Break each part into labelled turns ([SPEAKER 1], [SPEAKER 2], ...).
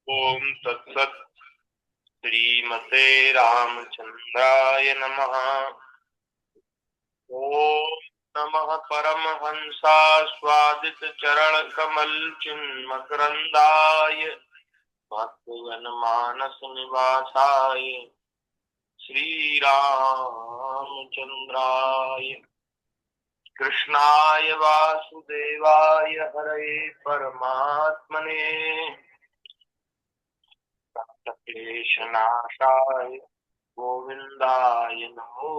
[SPEAKER 1] ओम तत्सत्। श्रीमते रामचंद्राय नमः। ओम नमः परमहंसास्वादित चरण कमल चिन्मकरंदाय भक्तजन मानस निवासाय श्री रामचंद्राय कृष्णाय वासुदेवाय हरे परमात्मने क्लेशनाशाय गोविंदाय नमो।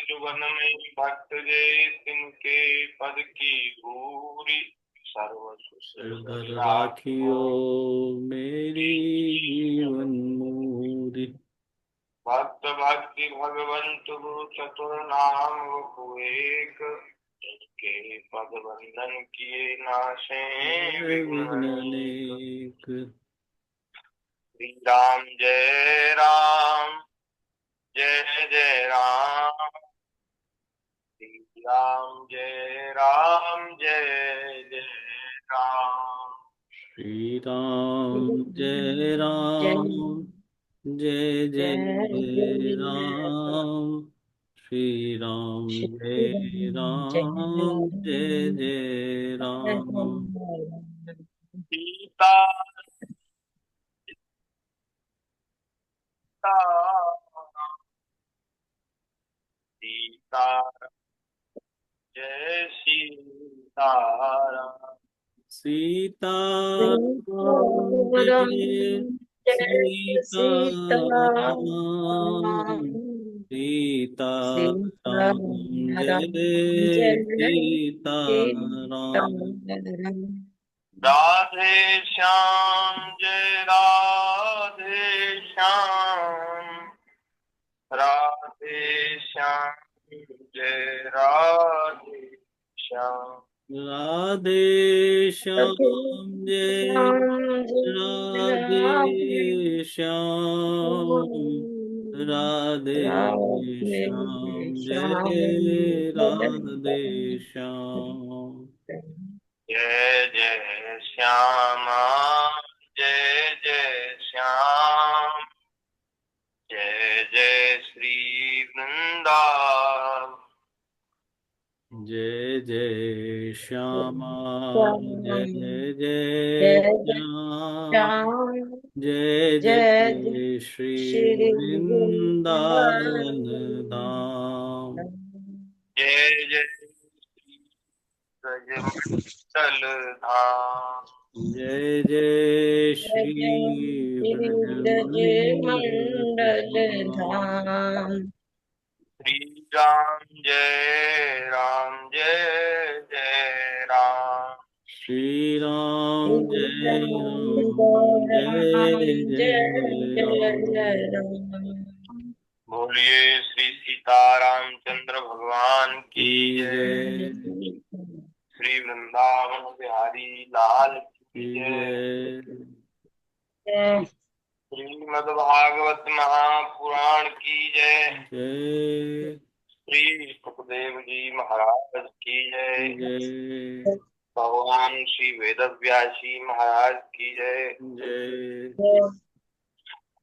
[SPEAKER 1] जुगन में भक्त जे तिनके पद की भूरी
[SPEAKER 2] सर्वसुर राखियो मेरी जीवन मूरी।
[SPEAKER 1] भक्त भक्ति भगवंत गुरु चतुर नाम एक के पद बंधन किए नाशे विघ्न
[SPEAKER 2] अनेक।
[SPEAKER 1] श्री राम जय राम जय जय राम। श्री राम जय राम जय जय राम।
[SPEAKER 2] श्री राम जय राम जय जय राम। श्री राम जय राम जय जय राम।
[SPEAKER 1] सीता सीता जय सीताराम।
[SPEAKER 2] सीताराम जय सीताराम। सीताराम जय सीताराम।
[SPEAKER 1] राधे श्याम जय राधे श्याम। राधे श्याम जय राधे श्याम।
[SPEAKER 2] राधे श्याम जय राधे श्याम। राधे श्याम जय राधे श्याम।
[SPEAKER 1] जय जय श्यामा जय जय श्याम। जय जय श्री वृंदावन।
[SPEAKER 2] जय जय श्यामा जय जय श्याम। जय जय श्री वृंदावन धाम।
[SPEAKER 1] जय जय ब्रजमंडल धाम।
[SPEAKER 2] जय जय श्री ब्रजमंडल धाम।
[SPEAKER 1] श्री राम जय राम जय जय राम।
[SPEAKER 2] श्री राम जय जय राम।
[SPEAKER 1] बोलिए श्री सीतारामचंद्र भगवान की जय। श्री वृंदावन बिहारी लाल की जय। श्रीमद्भागवत महापुराण की जय। श्री सुखदेव जी महाराज की जय। भगवान श्री वेदव्यासी महाराज की जय।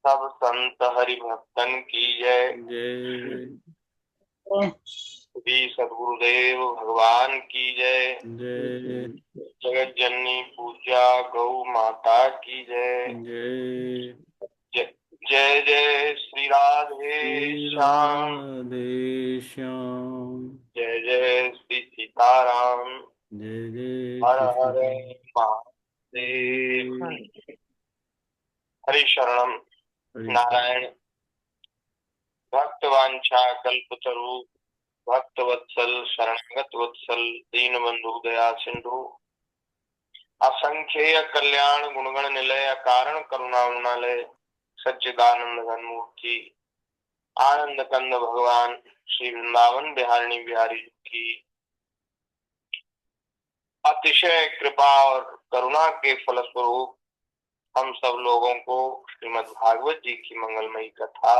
[SPEAKER 1] सब संत हरि भक्तन की जय। श्री सद्गुरुदेव भगवान की जय। जगत जननी पूजा गौ माता की जय। जय जय श्री राधे श्याम। जय जय श्री सीताराम। हर हर महादेव। हरि शरणम नारायण। भक्तवांछा कल्पतरु भक्त वत्सल शरणागत वत्सल दीन बंधु दया सिंधु असंख्येय कल्याण गुणगण निलय कारण करुणा उन्नालय सच्चिदानंद घन मूर्ति आनंद कंद भगवान श्री वृंदावन बिहारिणी बिहारी जी की अतिशय कृपा और करुणा के फलस्वरूप हम सब लोगों को श्रीमद् भागवत जी की मंगलमयी कथा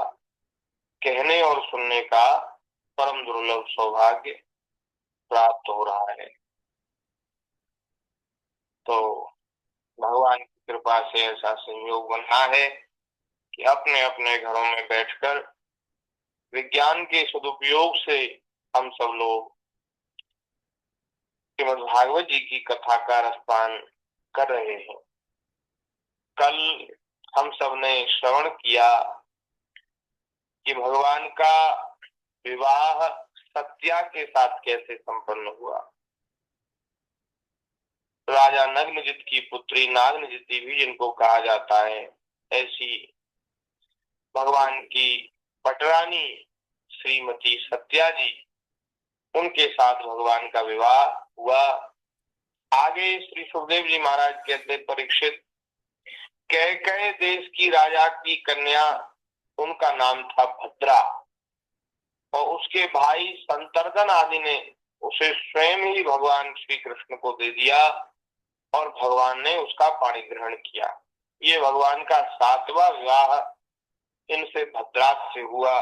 [SPEAKER 1] कहने और सुनने का परम दुर्लभ सौभाग्य प्राप्त हो रहा है। तो भगवान की कृपा से ऐसा संयोग बना है कि अपने अपने घरों में बैठकर विज्ञान के सदुपयोग से हम सब लोग श्रीमद् भागवत जी की कथा का रसपान कर रहे हैं। कल हम सब ने श्रवण किया कि भगवान का विवाह सत्या के साथ कैसे संपन्न हुआ। राजा नग्नजित की पुत्री नागनजिती भी जिनको कहा जाता है, ऐसी भगवान की पटरानी श्रीमती सत्या जी, उनके साथ भगवान का विवाह हुआ। आगे श्री सुखदेव जी महाराज कहते, परीक्षित कैकेय देश की राजा की कन्या, उनका नाम था भद्रा, और उसके भाई संतर्दन आदि ने उसे स्वयं ही भगवान श्री कृष्ण को दे दिया और भगवान ने उसका पाणी ग्रहण किया। ये भगवान का 7वां विवाह इनसे भद्रा से हुआ।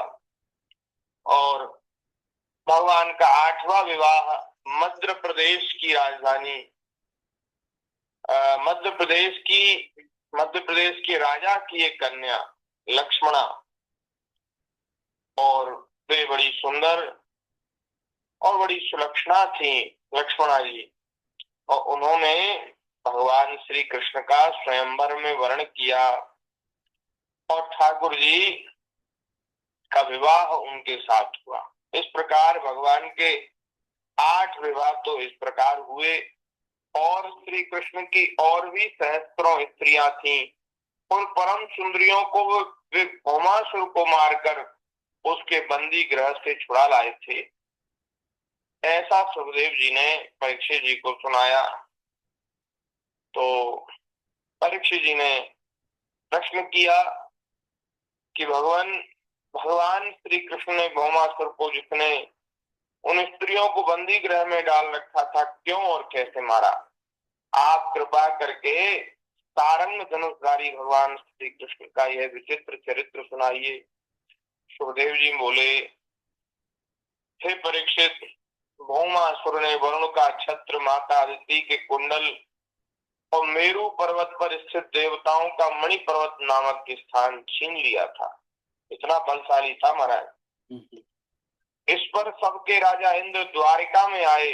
[SPEAKER 1] और भगवान का 8वां विवाह मध्य प्रदेश की राजधानी मध्य प्रदेश के राजा की एक कन्या लक्ष्मणा, और वे बड़ी सुंदर और बड़ी सुलक्षणा थी लक्ष्मणा जी, और उन्होंने भगवान श्री कृष्ण का स्वयंवर में वर्ण किया और ठाकुर जी का विवाह उनके साथ हुआ। इस प्रकार भगवान के 8 विवाह तो इस प्रकार हुए। और श्री कृष्ण की और भी सहस्त्रों स्त्रियां थीं। उन परम सुंदरियों को वे भौमासुर को मारकर उसके बंदी गृह से छुड़ा लाए थे। ऐसा सुखदेव जी ने परीक्षित जी को सुनाया। तो परीक्षित जी ने प्रश्न किया कि भगवान श्री कृष्ण ने भौमासुर को, जिसने उन स्त्रियों को बंदी गृह में डाल रखा था, क्यों और कैसे मारा? आप कृपा करके सारंग धनुषधारी भगवान श्री कृष्ण का यह विचित्र चरित्र सुनाइए। सुखदेव जी बोले, हे परीक्षित, भौमासुर ने वरुण का छत्र, माता अदिति के कुंडल और मेरु पर्वत पर स्थित देवताओं का मणि पर्वत नामक स्थान छीन लिया था। इतना बलशाली था महाराज। इस पर सबके राजा इंद्र द्वारिका में आए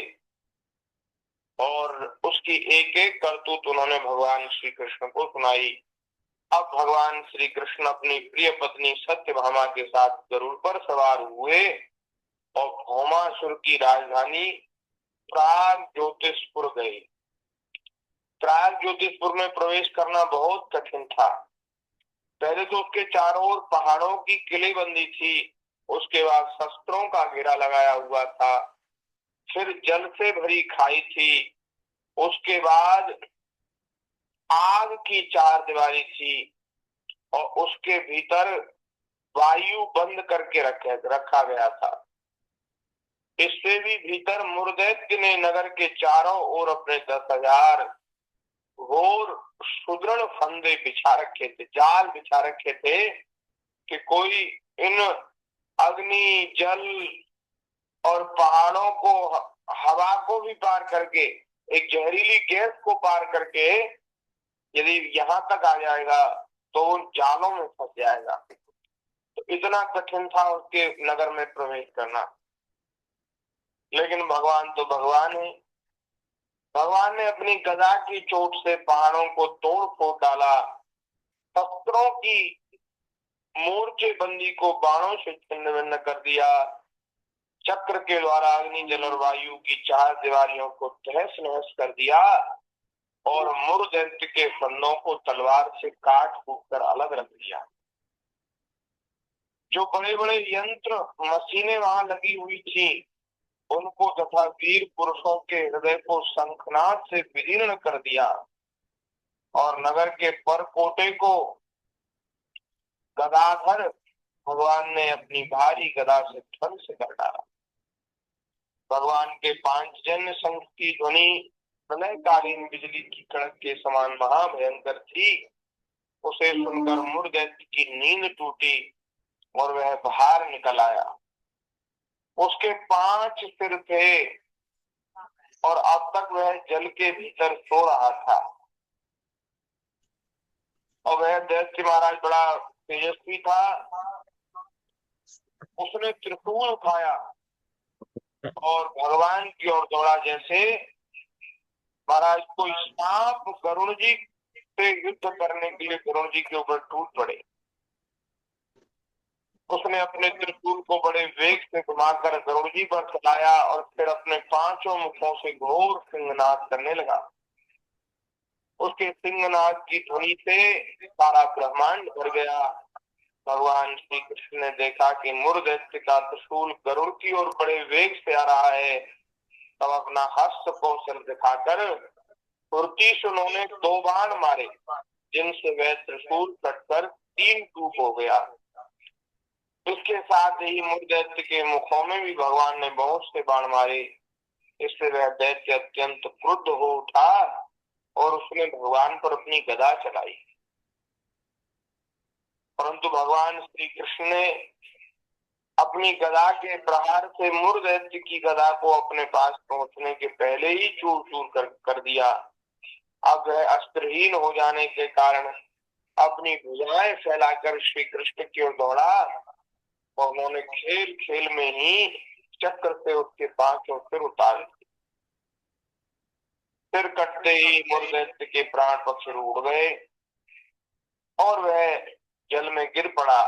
[SPEAKER 1] और उसकी एक एक करतूत उन्होंने भगवान श्री कृष्ण को सुनाई। अब भगवान श्री कृष्ण अपनी प्रिय पत्नी सत्यभामा के साथ गरुड़ पर सवार हुए और भौमासुर की राजधानी प्राग ज्योतिषपुर गए। प्राग ज्योतिषपुर में प्रवेश करना बहुत कठिन था। पहले तो उसके चारों ओर पहाड़ों की किलेबंदी थी, उसके बाद शस्त्रों का घेरा लगाया हुआ था, फिर जल से भरी खाई थी, उसके बाद आग की 4 दीवारी थी और उसके भीतर वायु बंद करके रखा गया था। इससे भी भीतर मुर्दैत्य ने नगर के चारों ओर अपने 10,000 घोर सुदृढ़ फंदे बिछा रखे थे, जाल बिछा रखे थे कि कोई इन अग्नि, जल और पहाड़ों को, हवा को भी पार करके, एक जहरीली गैस को पार करके यदि यहाँ तक आ जाएगा तो उन जालों में फंस जाएगा। तो इतना कठिन था उसके नगर में प्रवेश करना। लेकिन भगवान तो भगवान है। भगवान ने अपनी गदा की चोट से पहाड़ों को तोड़ फोड़ डाला, शस्त्रों की मोर्चे बंदी को बाणों से छिन्न भिन्न कर दिया, चक्र के द्वारा अग्नि, जल और वायु की 4 दीवारियों को तहस नहस कर दिया और मुर्दैत्य के फंदों को तलवार से काट कूट कर अलग रख दिया। जो बड़े बड़े यंत्र मशीनें वहां लगी हुई थी, उनको तथा वीर पुरुषों के हृदय को शंखनाद से विदीर्ण कर दिया और नगर के परकोटे को गदाधर भगवान ने अपनी भारी गदा से ध्वंस कर डाला। भगवान के पांचजन्य शंख की ध्वनि प्रलयकालीन बिजली की कड़क के समान महाभयंकर थी। उसे सुनकर मुरदैत्य की नींद टूटी और वह बाहर निकल आया। उसके 5 सिर थे और अब तक वह जल के भीतर सो रहा था। और वह दैत्य महाराज बड़ा तेजस्वी था। उसने त्रिशूल उठाया और भगवान की ओर दौड़ा, जैसे महाराज कोई सांप गरुड़ जी से युद्ध करने के लिए गरुड़ जी के ऊपर टूट पड़े। उसने अपने त्रिशूल को बड़े वेग से घुमाकर गरुड़ जी पर चलाया और फिर अपने 5 मुखों से घोर सिंहनाद करने लगा। उसके सिंहनाद की ध्वनि से सारा ब्रह्मांड भर गया। भगवान श्री कृष्ण ने देखा कि मुरदैत्य का त्रिशूल गरुड़ की ओर बड़े वेग से आ रहा है। तब अपना हस्त कौशल दिखाकर फुर्ती से उन्होंने 2 बाण मारे, जिनसे वह त्रिशूल कटकर 3 टूक हो गया। इसके साथ ही मुरदैत्य के मुखों में भी भगवान ने बहुत से बाण मारे। इससे वह दैत्य अत्यंत क्रुद्ध हो उठा और उसने भगवान पर अपनी गदा चलाई। परंतु भगवान श्री कृष्ण ने अपनी गदा के प्रहार से मुरदैत्य की गदा को अपने पास पहुंचने के पहले ही चूर चूर कर दिया। अब वह अस्त्रहीन हो जाने के कारण अपनी भुजाएं फैलाकर श्री कृष्ण की ओर दौड़ा और उन्होंने खेल खेल में ही चक्र से उसके 5 सिर उतार दिए। सिर कटते ही मुरदैत्य के प्राण पक्षी उड़ गए और वह जल में गिर पड़ा।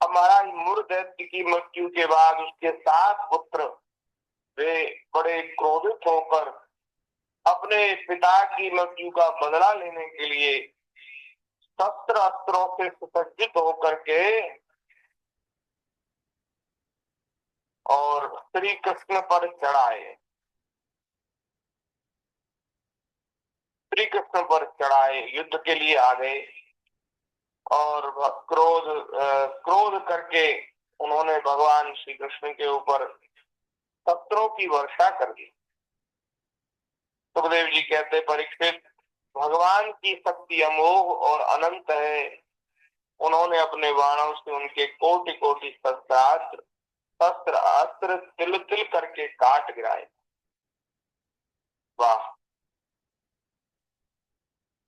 [SPEAKER 1] अब महाराज मुरदैत्य की मृत्यु के बाद उसके 7 पुत्र वे बड़े क्रोधित होकर अपने पिता की मृत्यु का बदला लेने के लिए शस्त्र अस्त्रों से सुसज्जित होकर के और श्री कृष्ण पर चढ़ाए। श्री कृष्ण पर चढ़ाए, युद्ध के लिए आ गए और क्रोध करके उन्होंने भगवान श्री कृष्ण के ऊपर शस्त्रों की वर्षा कर दी। सुखदेव जी कहते, परीक्षित, भगवान की शक्ति अमोघ और अनंत है। उन्होंने अपने बाणों से उनके कोटि कोटि शस्त्र अस्त्र तिल तिल करके काट गिराए। वाह!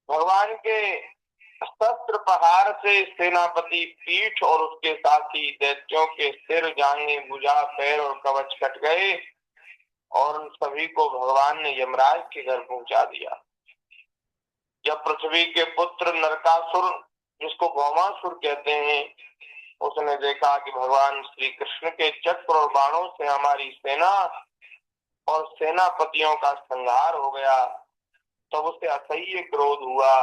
[SPEAKER 1] भगवान के शस्त्र प्रहार से सेनापति पीठ और उसके साथी दैत्यों के सिर, जांघें, भुजा, पैर और कवच कट गए और उन सभी को भगवान ने यमराज के घर पहुंचा दिया। जब पृथ्वी के पुत्र नरकासुर, जिसको भौमासुर कहते हैं, उसने देखा कि भगवान श्री कृष्ण के चक्र और बाणों से हमारी सेना और सेनापतियों का संहार हो गया, तब उसे असह्य क्रोध हुआ।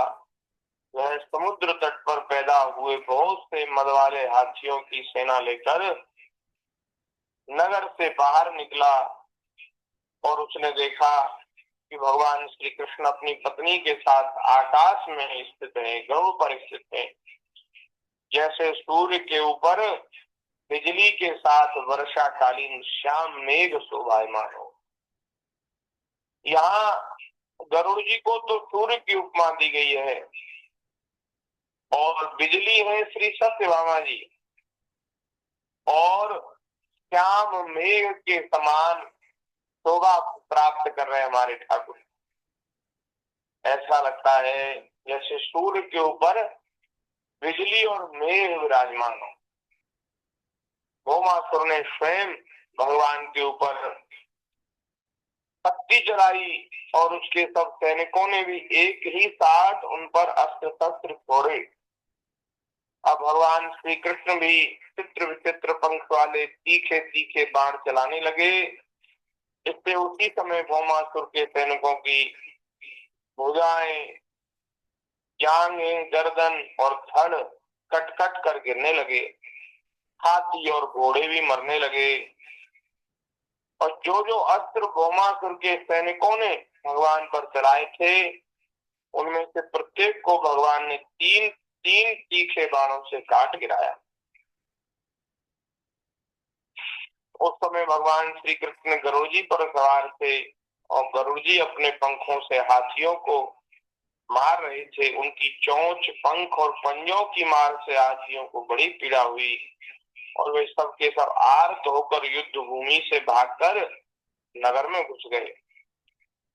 [SPEAKER 1] वह समुद्र तट पर पैदा हुए बहुत से मद वाले हाथियों की सेना लेकर नगर से बाहर निकला और उसने देखा कि भगवान श्री कृष्ण अपनी पत्नी के साथ आकाश में स्थित है, गरुड़ पर स्थित है, जैसे सूर्य के ऊपर बिजली के साथ वर्षाकालीन श्याम मेघ शोभायमान हो। यहाँ गरुड़ जी को तो सूर्य की उपमा दी गई है और बिजली है श्री सत्यभामा जी, और श्याम मेघ के समान शोभा प्राप्त कर रहे हमारे ठाकुर। ऐसा लगता है जैसे सूर्य के ऊपर बिजली और मेघ विराजमान हो। भौमासुर ने स्वयं भगवान के ऊपर पत्ती चलाई और उसके सब सैनिकों ने भी एक ही साथ उन पर अस्त्र शस्त्र छोड़े। अब भगवान श्री कृष्ण भी चित्र विचित्र पंख वाले तीखे तीखे बाण चलाने लगे। इससे उसी समय भौमासुर के सैनिकों की भुजाएं, जांघें, गर्दन और धड़ कट कट कर गिरने लगे। हाथी और घोड़े भी मरने लगे और जो जो अस्त्र भौमासुर के सैनिकों ने भगवान पर चलाए थे, उनमें से प्रत्येक को भगवान ने 3 तीखे बाणों से काट गिराया। समय भगवान श्री कृष्ण गरुड़ जी पर सवार थे और गरुड़ जी अपने पंखों से हाथियों को मार रहे थे। उनकी चोंच, पंख और पंजों की मार से हाथियों को बड़ी पीड़ा हुई और वे सब के सब आर्त होकर युद्ध भूमि से भागकर नगर में घुस गए।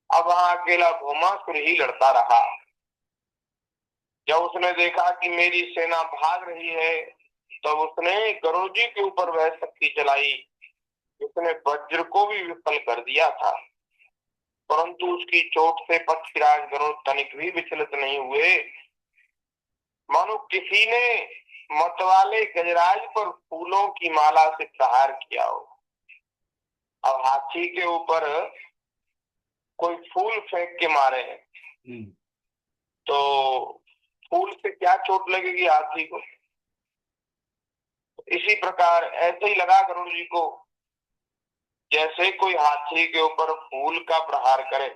[SPEAKER 1] अब वहां अकेला भौमासुर ही लड़ता रहा। जब उसने देखा कि मेरी सेना भाग रही है तब उसने गरुड़ जी के ऊपर वह शक्ति चलाई जिसने वज्र को भी विफल कर दिया था, परंतु उसकी चोट से पक्षीराज गरुड़ तनिक भी विचलित नहीं हुए, मानो किसी ने मतवाले गजराज पर फूलों की माला से प्रहार किया हो। अब हाथी के ऊपर कोई फूल फेंक के मारे हैं तो फूल से क्या चोट लगेगी हाथी को। इसी प्रकार ऐसे ही लगा गरुड़ जी को जैसे कोई हाथी के ऊपर फूल का प्रहार करे।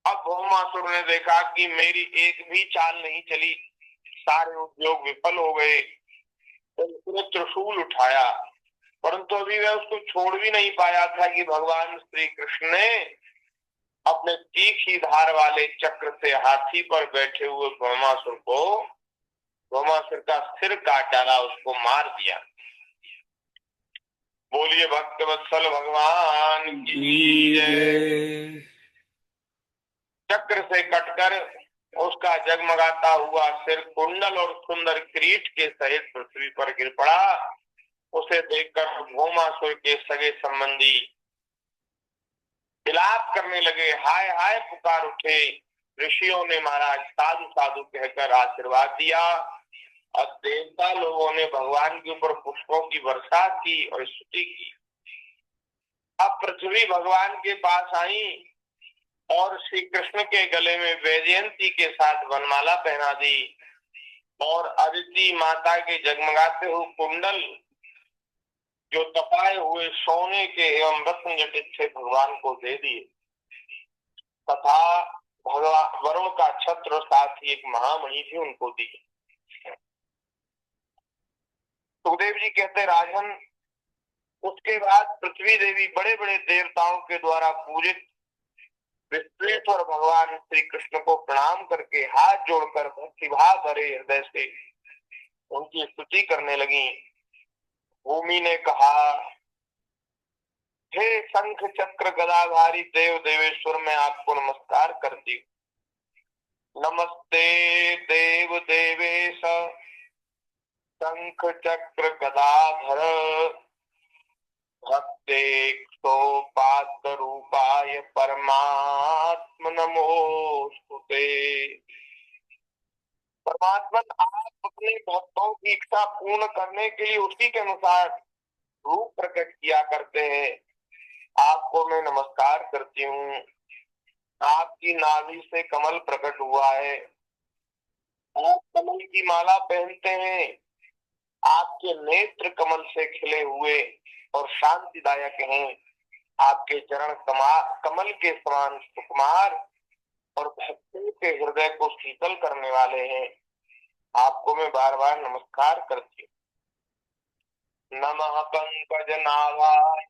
[SPEAKER 1] अब भौमासुर ने देखा कि मेरी एक भी चाल नहीं चली, सारे उद्योग विफल हो गए, तो उसने त्रिशूल उठाया, परंतु अभी वह उसको छोड़ भी नहीं पाया था कि भगवान श्री कृष्ण ने अपने तीखी धार वाले चक्र से हाथी पर बैठे हुए भौमासुर का सिर काट डाला, उसको मार दिया। बोलिए भक्त वत्सल भगवान की जय। चक्र से कटकर उसका जगमगाता हुआ सिर कुंडल और सुंदर किरीट के सहित पृथ्वी पर गिर पड़ा। उसे देखकर भौमासुर के सगे संबंधी विलाप करने लगे, हाय हाय पुकार उठे। ऋषियों ने महाराज साधु साधु कहकर आशीर्वाद दिया और देवता लोगों ने भगवान के ऊपर पुष्पों की वर्षा की और स्तुति की। अब पृथ्वी भगवान के पास आई और श्री कृष्ण के गले में वैजयंती के साथ वनमाला पहना दी और अदिति माता के जगमगाते हुए कुंडल जो तपाए हुए सोने के एवं रत्न जटित थे भगवान को दे दिए तथा भगवान वरुण का छत्र साथ ही एक महामणि भी उनको दी। सुखदेव जी कहते राजन, उसके बाद पृथ्वी देवी बड़े बड़े देवताओं के द्वारा पूजित विश्वेश्वर भगवान श्री कृष्ण को प्रणाम करके हाथ जोड़कर भक्तिभाव भरे हृदय से उनकी स्तुति करने लगी। भूमि ने कहा, हे शंख चक्र गदाधारी देव देवेश्वर, मैं आपको नमस्कार करती हूँ। नमस्ते देव देवेश शंख चक्र गदाधर भक्तेक्षोपात रूपाय परमात्म नमोस्तुते। परमात्मा, आप अपने भक्तों की इच्छा पूर्ण करने के लिए उसी के अनुसार रूप प्रकट किया करते हैं। आपको मैं नमस्कार करती हूँ। आपकी नाभि से कमल प्रकट हुआ है, आप कमल की माला पहनते हैं, आपके नेत्र कमल से खिले हुए और शांतिदायक हैं। आपके चरण कमल के समान सुकुमार और भक्तों के हृदय को शीतल करने वाले हैं। आपको मैं बार बार नमस्कार करती हूँ। नमः पंकज नाभाय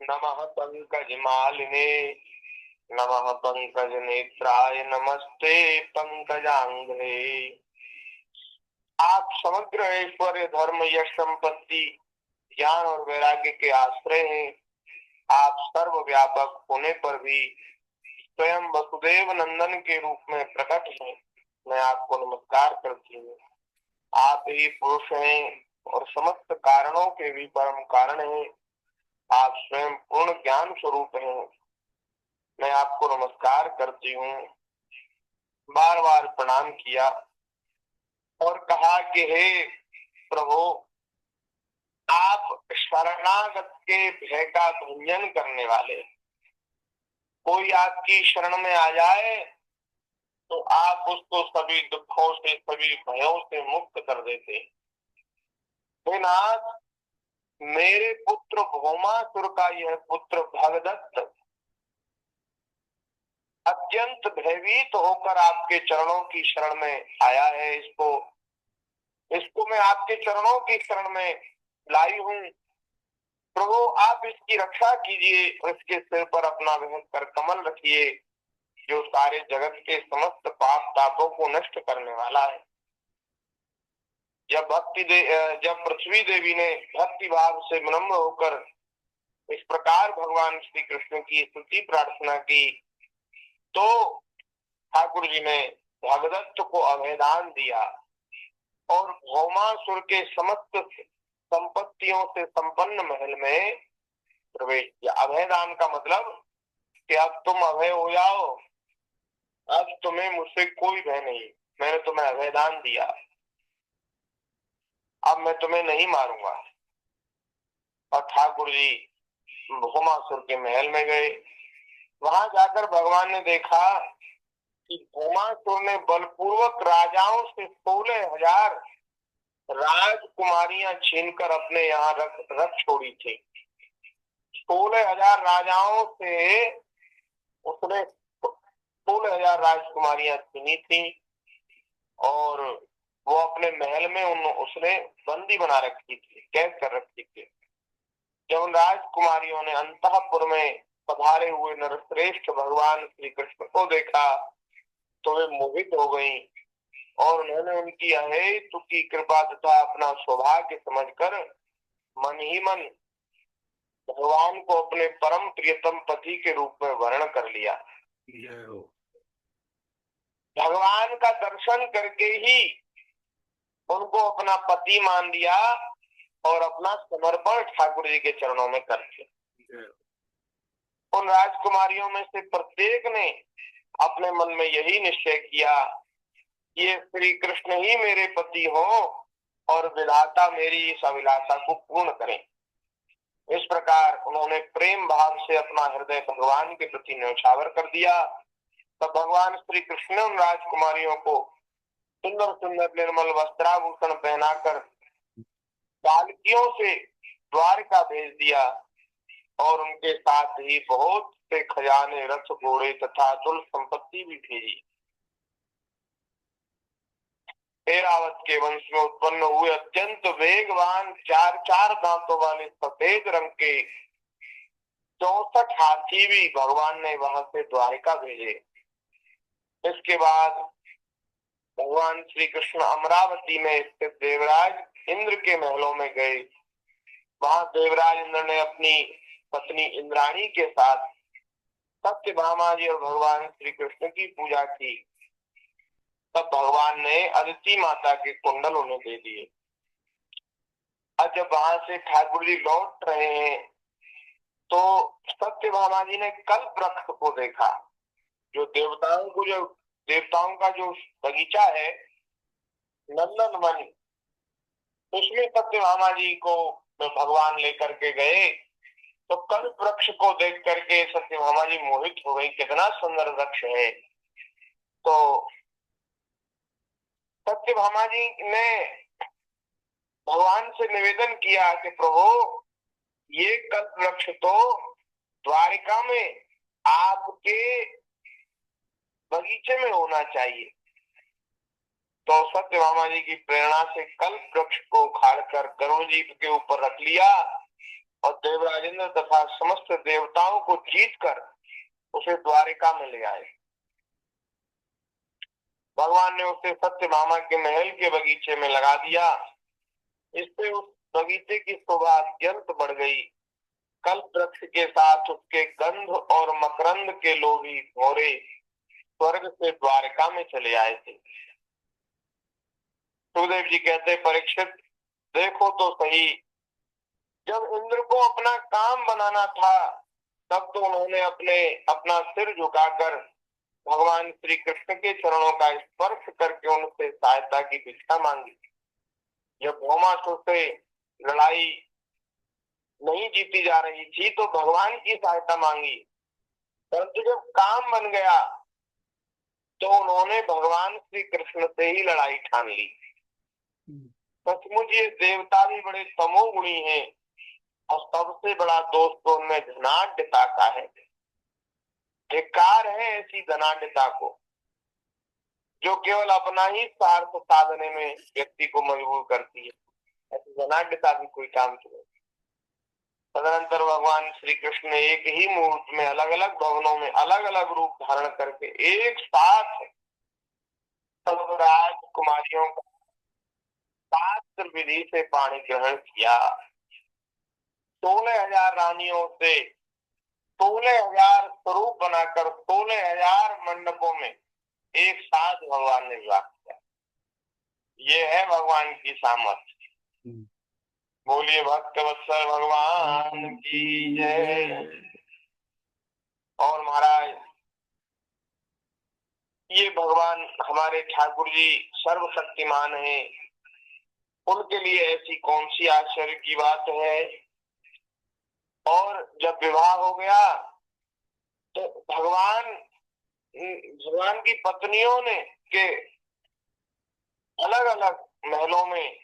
[SPEAKER 1] नमः पंकज मालिने नमः पंकज नेत्राय नमस्ते पंकजांग्रे। आप समग्र ऐश्वर्य धर्म यश संपत्ति ज्ञान और वैराग्य के आश्रय हैं। आप सर्वव्यापक होने पर भी स्वयं वसुदेव नंदन के रूप में प्रकट हैं। मैं आपको नमस्कार करती हूँ। आप ही पुरुष हैं और समस्त कारणों के भी परम कारण हैं। आप स्वयं पूर्ण ज्ञान स्वरूप हैं। मैं आपको नमस्कार करती हूँ। बार बार प्रणाम किया और कहा कि हे प्रभु, आप शरणागत के भय का भंजन करने वाले। कोई आपकी शरण में आ जाए तो आप उसको सभी दुखों से सभी भयों से मुक्त कर देते। हे नाथ, मेरे पुत्र भौमासुर का यह पुत्र भगदत्त अत्यंत भयभीत होकर आपके चरणों की शरण में आया है। इसको मैं आपके चरणों की शरण में लाई हूँ। प्रभु आप इसकी रक्षा कीजिए और इसके सिर पर अपना भयंकर कमल रखिए, जो सारे जगत के समस्त पाप तापों को नष्ट करने वाला है। जब पृथ्वी देवी ने भक्ति भाव से विनम्र होकर इस प्रकार भगवान श्री कृष्ण की स्तुति प्रार्थना की, तो ठाकुर जी ने भगदत्त को अभयदान दिया और भौमासुर के समस्त संपत्तियों से संपन्न महल में प्रवेश किया। अभयदान का मतलब कि अब तुम अभय हो जाओ, अब तुम्हें मुझसे कोई भय नहीं, मैंने तुम्हें अभयदान दिया, अब मैं तुम्हें नहीं मारूंगा। और ठाकुर जी भौमासुर के महल में गए। वहां जाकर भगवान ने देखा कि भौमासुर ने बलपूर्वक राजाओं से 16,000 राजकुमारियां छीनकर अपने यहाँ रख छोड़ी थी। 16,000 राजाओं से उसने 16,000 राजकुमारियां छीनी थी और वो अपने महल में उसने बंदी बना रखी थी, कैद कर रखी थी। जब उन राजकुमारियों ने अंतःपुर में पधारे हुए नरश्रेष्ठ भगवान श्री कृष्ण को देखा तो वे मोहित हो गईं और उन्होंने उनकी अहेतु की कृपा तथा अपना सौभाग्य समझकर मन ही मन भगवान को अपने परम प्रियतम पति के रूप में वर्ण कर लिया। भगवान का दर्शन करके ही उनको अपना पति मान लिया और अपना समर्पण ठाकुर जी के चरणों में कर दिया। उन राजकुमारियों में से प्रत्येक ने अपने मन में यही निश्चय किया, ये श्री कृष्ण ही मेरे पति हो और विधाता मेरी इस अभिलाषा को पूर्ण करें। इस प्रकार उन्होंने प्रेम भाव से अपना हृदय भगवान के प्रति न्यौछावर कर दिया। तब भगवान श्री कृष्ण ने उन राजकुमारियों को सुंदर सुंदर निर्मल वस्त्राभूषण पहनाकर पालकियों से द्वारका भेज दिया और उनके साथ ही बहुत से खजाने, रथ, घोड़े तथा अतुल संपत्ति भी भेजी। ऐरावत के वंश में उत्पन्न हुए अत्यंत वेगवान 4 दांतों वाले सफेद रंग के 64 हाथी भी भगवान ने वहां से द्वारिका भेजे। इसके बाद भगवान श्री कृष्ण अमरावती में स्थित देवराज इंद्र के महलों में गए। वहां देवराज इंद्र ने अपनी पत्नी इंद्राणी के साथ सत्यभामा जी और भगवान श्री कृष्ण की पूजा की। तब भगवान ने अदिति माता के कुंडल उन्हें दे दिए। अब जब वहां से ठाकुर जी लौट रहे हैं तो सत्यभामा जी ने कल्प वृक्ष को देखा, जो देवताओं का जो बगीचा है नंदन वन, उसमें सत्यभामा जी को भगवान लेकर के गए। तो कल्प वृक्ष को देख करके सत्यभामा जी मोहित हो गई, कितना सुंदर वृक्ष है। तो सत्यभामा जी ने भगवान से निवेदन किया कि प्रभु, ये कल्प वृक्ष तो द्वारिका में आपके बगीचे में होना चाहिए। तो सत्यभामा जी की प्रेरणा से कल्प वृक्ष को उखाड़कर गरुड़ जी के ऊपर रख लिया और देवराजेंद्र तथा समस्त देवताओं को जीतकर उसे द्वारिका में ले आए। भगवान ने उसे सत्यभामा के महल के बगीचे में लगा दिया। इससे उस बगीचे की शोभा अत्यंत बढ़ गई। कल्प वृक्ष के साथ उसके गंध और मकरंद के लोभी भौरे स्वर्ग से द्वारिका में चले आए थे। सुखदेव जी कहते, परीक्षित देखो तो सही, जब इंद्र को अपना काम बनाना था तब तो उन्होंने अपना सिर झुकाकर भगवान श्री कृष्ण के चरणों का स्पर्श करके उनसे सहायता की भिक्षा मांगी। जब भौमासुर से लड़ाई नहीं जीती जा रही थी तो भगवान की सहायता मांगी, परंतु जब काम बन गया तो उन्होंने भगवान श्री कृष्ण से ही लड़ाई ठान ली। सचमुच ये देवता भी बड़े तमोगुणी हैं और सबसे बड़ा दोष तो उनमें धनाढ्यता का है। धिक्कार है ऐसी धनाढ्यता को, जो केवल अपना ही स्वार्थ साधने में व्यक्ति को मजबूर करती है। ऐसी धनाढ्यता भी कोई काम की नहीं। तदनंतर भगवान श्री कृष्ण ने एक ही मुहूर्त में अलग अलग भवनों में अलग अलग रूप धारण करके एक साथ सब राजकुमारियों का शास्त्र विधि से पाणी ग्रहण किया। 16,000 रानियों से 16,000 स्वरूप बनाकर 16,000 मंडपों में एक साथ भगवान ने विवाह किया। ये है भगवान की सामर्थ्य। बोलिए भक्त वत्सल भगवान की जय। और महाराज ये भगवान हमारे ठाकुर जी सर्वशक्तिमान हैं, उनके लिए ऐसी कौन सी आश्चर्य की बात है। और जब विवाह हो गया तो भगवान की पत्नियों ने के अलग अलग महलों में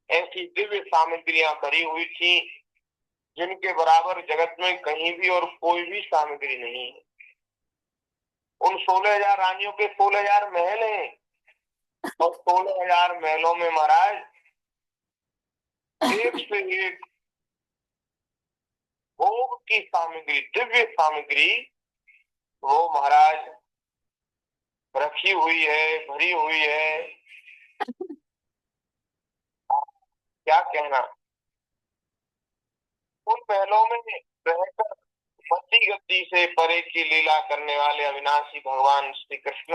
[SPEAKER 1] ऐसी दिव्य सामग्रियां भरी हुई थी जिनके बराबर जगत में कहीं भी और कोई भी सामग्री नहीं है। उन 16,000 रानियों के 16,000 महल हैं और 16,000 महलों में महाराज एक से एक भोग की सामग्री, दिव्य सामग्री वो महाराज रखी हुई है, भरी हुई है। क्या कहना। उन महलों में रहकर मति गति से परे की लीला करने वाले अविनाशी भगवान श्री कृष्ण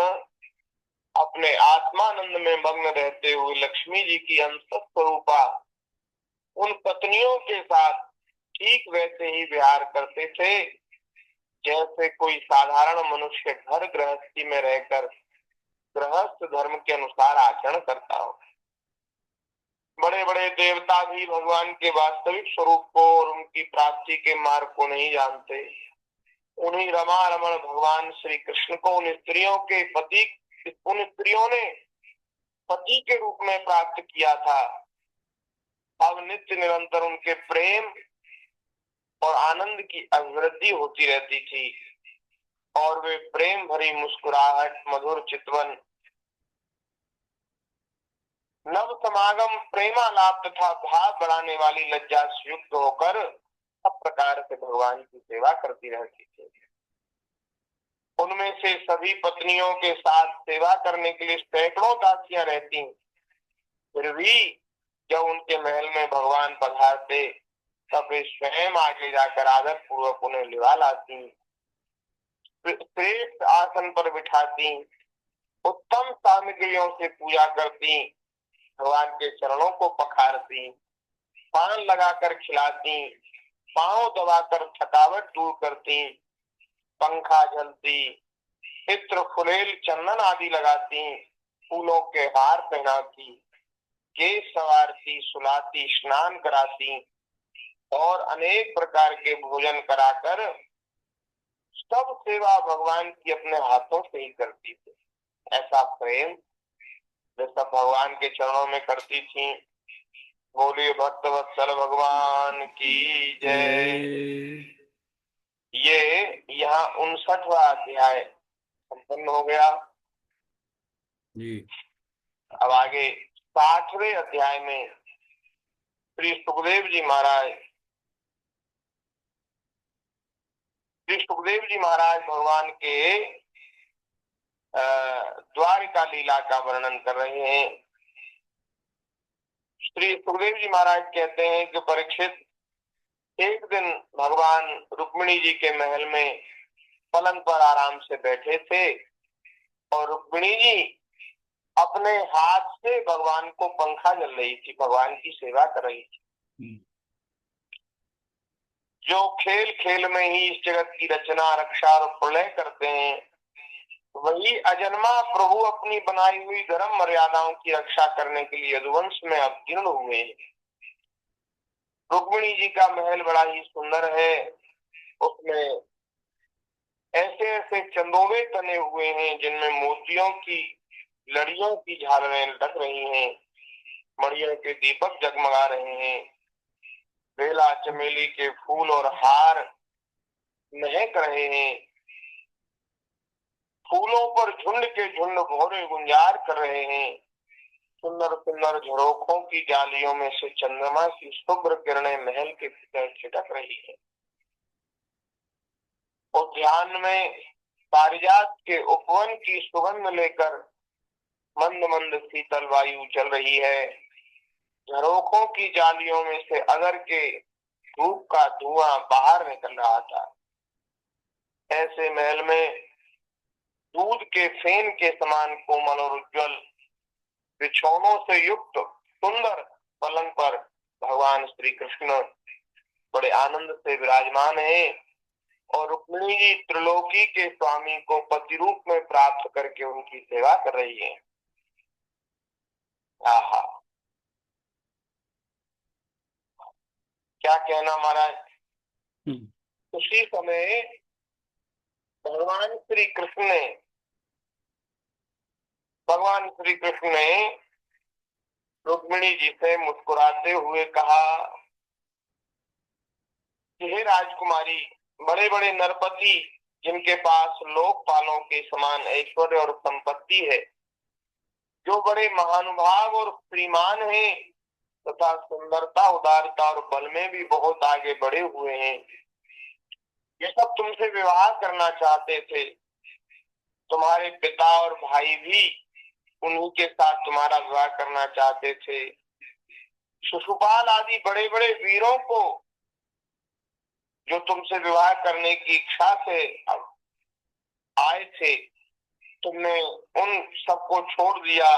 [SPEAKER 1] अपने आत्मानंद में मग्न रहते हुए लक्ष्मी जी की अंश स्वरूपा उन पत्नियों के साथ ठीक वैसे ही विहार करते थे जैसे कोई साधारण मनुष्य घर गृहस्थी में रहकर गृहस्थ धर्म के अनुसार आचरण करता हो। बड़े बड़े देवता भी भगवान के वास्तविक स्वरूप को और उनकी प्राप्ति के मार्ग को नहीं जानते। उन्हीं रमा रमण भगवान श्री कृष्ण को उन स्त्रियों ने पति के रूप में प्राप्त किया था। अब नित्य निरंतर उनके प्रेम और आनंद की अभिवृद्धि होती रहती थी और वे प्रेम भरी मुस्कुराहट, मधुर चितवन, नव समागम, प्रेमालाप तथा भाव बढ़ाने वाली लज्जा से युक्त होकर सब प्रकार से भगवान की सेवा करती रहती थी। उनमें से सभी पत्नियों के साथ सेवा करने के लिए सैकड़ों दासियां रहती, फिर भी जब उनके महल में भगवान पधारते तब वे स्वयं आगे जाकर आदर पूर्वक उन्हें लिवा लाती, श्रेष्ठ आसन पर बिठाती, उत्तम सामग्रियों से पूजा करती, भगवान के चरणों को पखारती, पान लगाकर खिलाती, पांव दबाकर थकावट दूर करती, पंखा झलती, इत्र, फुलेल, चंदन आदि लगाती, फूलों के हार पहनाती, केश संवारती, सुलाती, स्नान कराती और अनेक प्रकार के भोजन कराकर सब सेवा भगवान की अपने हाथों से ही करती थी। ऐसा प्रेम वे सब भगवान के चरणों में करती थी। बोलिए भक्त वत्सल भगवान की जय। ये यहाँ 59वां अध्याय संपन्न हो गया
[SPEAKER 2] जी।
[SPEAKER 1] अब आगे 60वें अध्याय में श्री सुखदेव जी महाराज भगवान के द्वारिका लीला का वर्णन कर रहे हैं। श्री सुखदेव जी महाराज कहते हैं कि परीक्षित, एक दिन भगवान रुक्मिणी जी के महल में पलंग पर आराम से बैठे थे और रुक्मिणी जी अपने हाथ से भगवान को पंखा जल रही थी, भगवान की सेवा कर रही थी। जो खेल खेल में ही इस जगत की रचना, रक्षा और प्रलय करते हैं, वही अजन्मा प्रभु अपनी बनाई हुई धर्म मर्यादाओं की रक्षा करने के लिए यदुवंश में अवतीर्ण हुए। रुक्मिणी जी का महल बड़ा ही सुंदर है, उसमें ऐसे ऐसे चंदोवे तने हुए हैं जिनमें मोतियों की लड़ियों की झालरें लटक रही हैं, मड़ियों के दीपक जगमगा रहे हैं, बेला चमेली के फूल और हार महक रहे हैं, फूलों पर झुंड के झुंड भौरे गुंजार कर रहे हैं, सुंदर सुंदर झरोखों की जालियों में से चंद्रमा की शुभ्र किरणें महल के भीतर छिटक रही है। उद्यान में पारिजात के उपवन की सुगंध लेकर मंद मंद शीतल वायु चल रही है। झरोखों की जालियों में से अगर के धूप का धुआं बाहर निकल रहा था। ऐसे महल में दूध के फेन के समान कोमल और उज्जवल बिछौनों से युक्त सुंदर पलंग पर भगवान श्री कृष्ण बड़े आनंद से विराजमान है और रुक्मिणी जी त्रिलोकी के स्वामी को पति रूप में प्राप्त करके उनकी सेवा कर रही है। आहा, क्या कहना महाराज। उसी समय भगवान श्री कृष्ण ने रुक्मिणी जी से मुस्कुराते हुए कहा कि हे राजकुमारी, बड़े बड़े नरपति जिनके पास लोकपालों के समान ऐश्वर्य और संपत्ति है, जो बड़े महानुभाव और श्रीमान हैं तथा सुंदरता, उदारता और बल में भी बहुत आगे बढ़े हुए हैं, ये सब तुमसे विवाह करना चाहते थे। तुम्हारे पिता और भाई भी उन्हीं के साथ तुम्हारा विवाह करना चाहते थे। शिशुपाल आदि बड़े बड़े वीरों को जो तुमसे विवाह करने की इच्छा से आए थे, तुमने उन सबको छोड़ दिया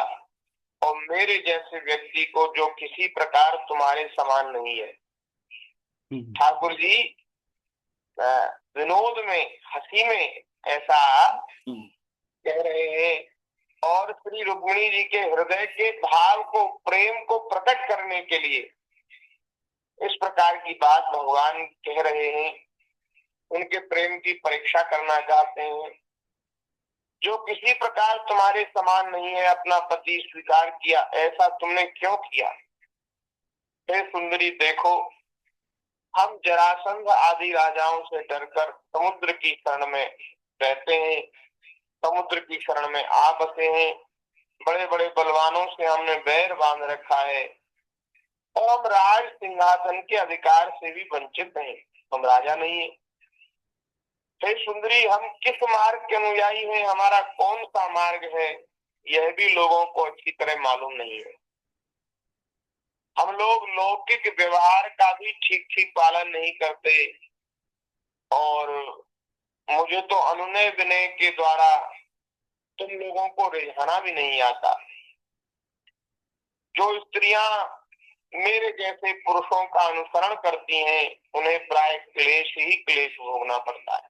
[SPEAKER 1] और मेरे जैसे व्यक्ति को जो किसी प्रकार तुम्हारे समान नहीं है। ठाकुर जी विनोद में, हंसी में ऐसा कह रहे हैं और श्री रुक्मिणी जी के हृदय के भाव को, प्रेम को प्रकट करने के लिए इस प्रकार की बात भगवान कह रहे हैं। उनके प्रेम की परीक्षा करना चाहते हैं। जो किसी प्रकार तुम्हारे समान नहीं है, अपना पति स्वीकार किया, ऐसा तुमने क्यों किया? हे सुंदरी, देखो, हम जरासंध आदि राजाओं से डरकर समुद्र की शरण में रहते हैं, समुद्र की शरण में आ बसे हैं। बड़े बड़े बलवानों से हमने बैर बांध रखा है और हम राज सिंहासन के अधिकार से भी वंचित हैं। हम राजा नहीं है। हे सुंदरी, हम किस मार्ग के अनुयायी हैं, हमारा कौन सा मार्ग है, यह भी लोगों को अच्छी तरह मालूम नहीं है। हम लोग लौकिक व्यवहार का भी ठीक ठीक पालन नहीं करते और मुझे तो अनुनय विनय के द्वारा तुम लोगों को रिझाना भी नहीं आता। जो स्त्रियां मेरे जैसे पुरुषों का अनुसरण करती हैं, उन्हें प्राय क्लेश ही क्लेश भोगना पड़ता है।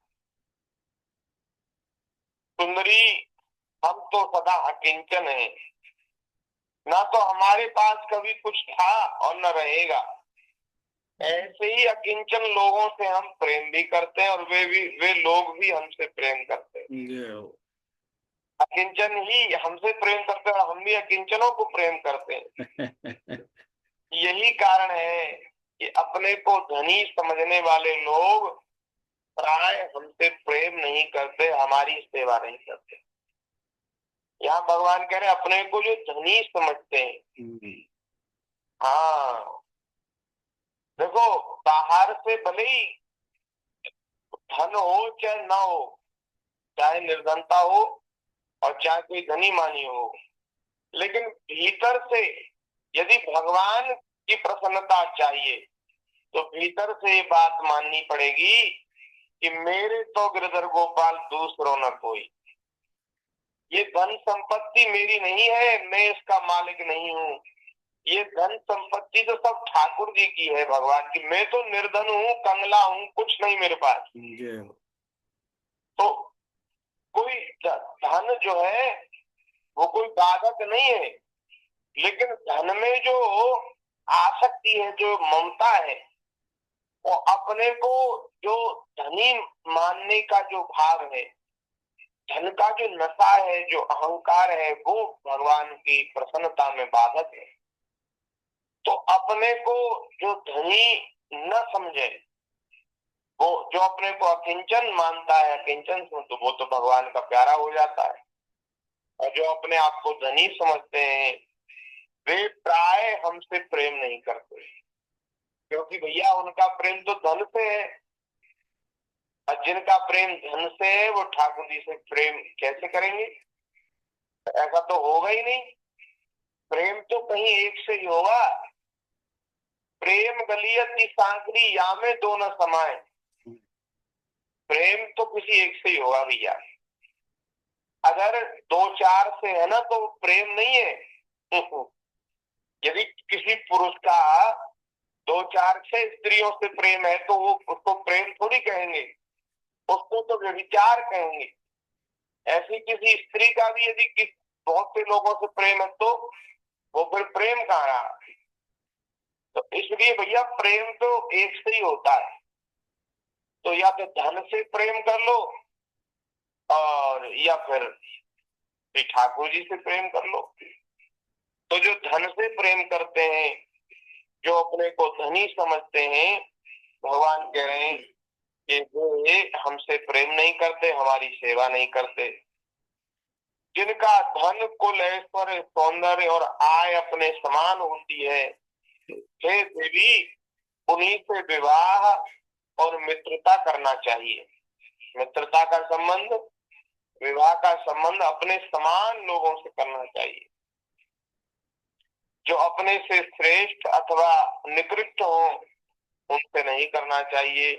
[SPEAKER 1] सुंदरी, हम तो सदा अकिंचन हैं, ना तो हमारे पास कभी कुछ था और न रहेगा। ऐसे ही अकिंचन लोगों से हम प्रेम भी करते हैं और वे लोग भी हमसे प्रेम करते हैं। अकिंचन ही हमसे प्रेम करते हैं और हम भी अकिंचनों को प्रेम करते हैं। यही कारण है कि अपने को धनी समझने वाले लोग प्राय हमसे प्रेम नहीं करते, हमारी सेवा नहीं करते। यहाँ भगवान कह रहे अपने को जो धनी समझते हैं, हाँ, देखो, बाहर से भले ही धन हो चाहे ना हो, चाहे निर्धनता हो और चाहे कोई धनी मानी हो, लेकिन भीतर से यदि भगवान की प्रसन्नता चाहिए तो भीतर से ये बात माननी पड़ेगी कि मेरे तो गिरधर गोपाल दूसरों न कोई। ये धन संपत्ति मेरी नहीं है, मैं इसका मालिक नहीं हूँ। ये धन संपत्ति तो सब ठाकुर जी की है, भगवान की। मैं तो निर्धन हूँ, कंगला हूँ, कुछ नहीं मेरे पास। तो कोई धन जो है वो कोई बाधक नहीं है, लेकिन धन में जो आसक्ति है, जो ममता है, वो अपने को जो धनी मानने का जो भाव है, धन का जो नशा है, जो अहंकार है, वो भगवान की प्रसन्नता में बाधक है। तो अपने को जो धनी न समझे, वो जो अपने को अकिंचन मानता है, अकिंचन तो वो तो भगवान का प्यारा हो जाता है। और जो अपने आप को धनी समझते हैं, वे प्राय हमसे प्रेम नहीं करते, क्योंकि भैया उनका प्रेम तो धन से है, और जिनका प्रेम धन से है वो ठाकुर जी से प्रेम कैसे करेंगे? ऐसा तो होगा ही नहीं। प्रेम तो कहीं एक से ही होगा। प्रेम गलियत सांकरी या में दो न समाए। प्रेम तो किसी एक से ही होगा भैया। अगर दो चार से है ना तो प्रेम नहीं है। यदि किसी पुरुष का दो चार छह स्त्रियों से प्रेम है तो वो उसको प्रेम थोड़ी कहेंगे, उसको तो व्यभिचार कहेंगे। ऐसी किसी स्त्री का भी यदि किसी बहुत से लोगों से प्रेम है तो वो फिर प्रेम कहाँ रहा? तो इसलिए भैया प्रेम तो एक से ही होता है। तो या तो धन से प्रेम कर लो, और या फिर ठाकुर जी से प्रेम कर लो। तो जो धन से प्रेम करते हैं, जो अपने को धनी समझते हैं, भगवान कह रहे हैं कि वे हमसे प्रेम नहीं करते, हमारी सेवा नहीं करते। जिनका धन कुल ऐश्वर्य सौंदर्य और आय अपने समान होती है, हे देवी उन्हीं से विवाह और मित्रता करना चाहिए। मित्रता का संबंध, विवाह का संबंध अपने समान लोगों से करना चाहिए। जो अपने से श्रेष्ठ अथवा निकृष्ट हो उनसे नहीं करना चाहिए।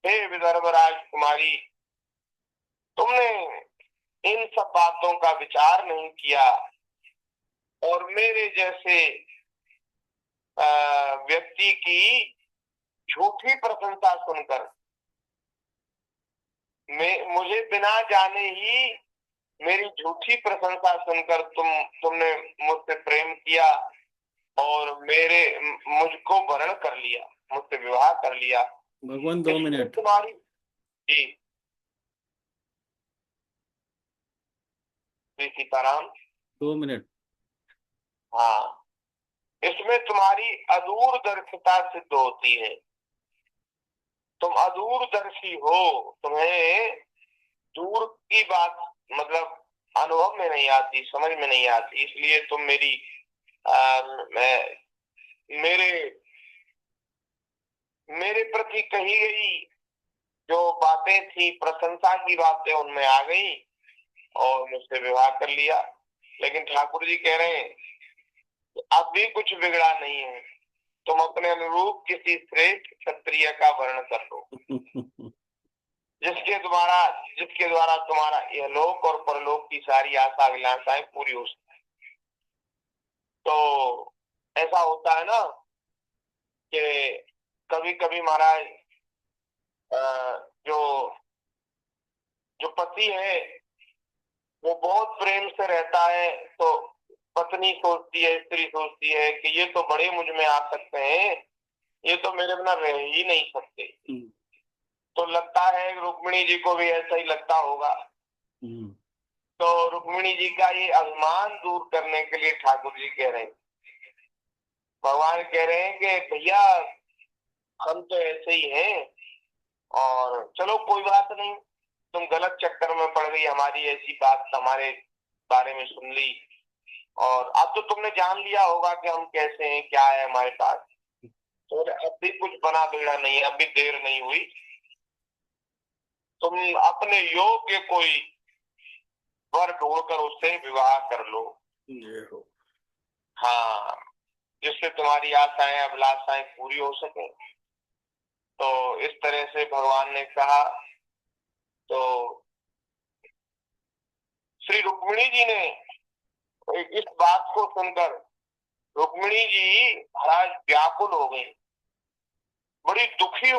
[SPEAKER 1] हे विदर्भ राजकुमारी, तुमने इन सब बातों का विचार नहीं किया और मेरे जैसे व्यक्ति की झूठी प्रशंसा सुनकर, मुझे बिना जाने ही मेरी झूठी प्रशंसा सुनकर तुमने मुझसे प्रेम किया और मुझको वर्ण कर लिया, मुझसे विवाह कर लिया।
[SPEAKER 2] भगवान 2 मिनट
[SPEAKER 1] तुम्हारी जी सीताराम
[SPEAKER 2] 2 मिनट।
[SPEAKER 1] हाँ, इसमें तुम्हारी अदूरदर्शिता सिद्ध होती है। तुम अदूरदर्शी हो, तुम्हें दूर की बात मतलब अनुभव में नहीं आती, समझ में नहीं आती, इसलिए तुम मेरे प्रति कही गई जो बातें थी, प्रशंसा की बातें, उनमें आ गई और मुझसे विवाह कर लिया। लेकिन ठाकुर जी कह रहे हैं अब भी कुछ बिगड़ा नहीं है, तुम अपने अनुरूप किसी श्रेष्ठ क्षत्रिय का वर्ण कर लो, जिसके द्वारा तुम्हारा यह लोक और परलोक की सारी आशा अभिलाषाएं पूरी हो सके। तो ऐसा होता है ना कि कभी कभी महाराज जो जो पति है वो बहुत प्रेम से रहता है, तो पत्नी सोचती है, स्त्री सोचती है कि ये तो बड़े मुझ में आ सकते हैं, ये तो मेरे बिना रह ही नहीं सकते। तो लगता है रुक्मिणी जी को भी ऐसा ही लगता होगा। तो रुक्मिणी जी का ये अभिमान दूर करने के लिए ठाकुर जी कह रहे हैं, भगवान कह रहे हैं कि भैया हम तो ऐसे ही हैं, और चलो कोई बात नहीं, तुम गलत चक्कर में पड़ गई, हमारी ऐसी बात हमारे बारे में सुन ली, और अब तो तुमने जान लिया होगा कि हम कैसे हैं, क्या है हमारे पास, तो अब भी कुछ बना बिगड़ा नहीं है, अब भी देर नहीं हुई, तुम अपने योग्य कोई वर ढूंढकर उससे विवाह कर लो। हाँ, जिससे तुम्हारी आशाएं अभिलाषाएं पूरी हो सके। तो इस तरह से भगवान ने कहा। तो श्री रुक्मिणी जी ने इस बात को सुनकर, रुक्मिणी जी महाराज व्याकुल हो गई, बड़ी दुखी हो